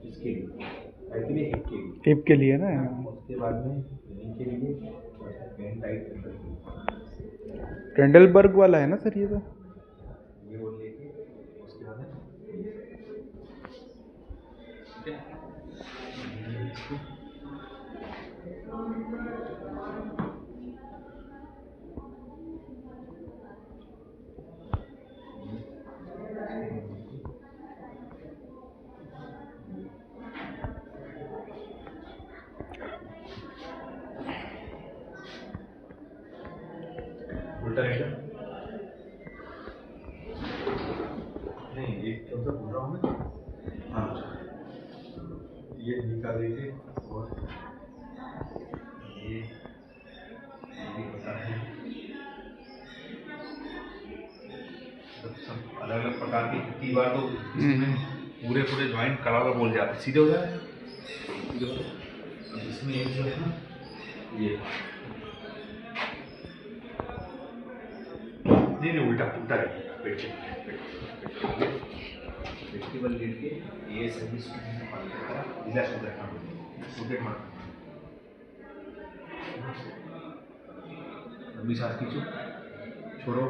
इसके लिए हिप के लिए ना। उसके बाद में के लिए पेन टाइट कर सकते ट्रेंडलबर्ग वाला है ना सर ये तो। ये वो लेके उसके बाद उल्टा रहेगा। नहीं ये कौन सा बोल रहा हूँ मैं। हाँ ये निकाल लीजिए और ये पता है सब अलग अलग प्रकार की कितनी बार तो इसमें पूरे ज्वाइंट कड़ा बोल जाते सीधे हो जाए। इसमें एक जो है ना ये नहीं उल्टा उल्टा है वेजिटेबल लेट के ये सभी इला शुद्ध रखना लंबी सांस खींचो छोड़ो।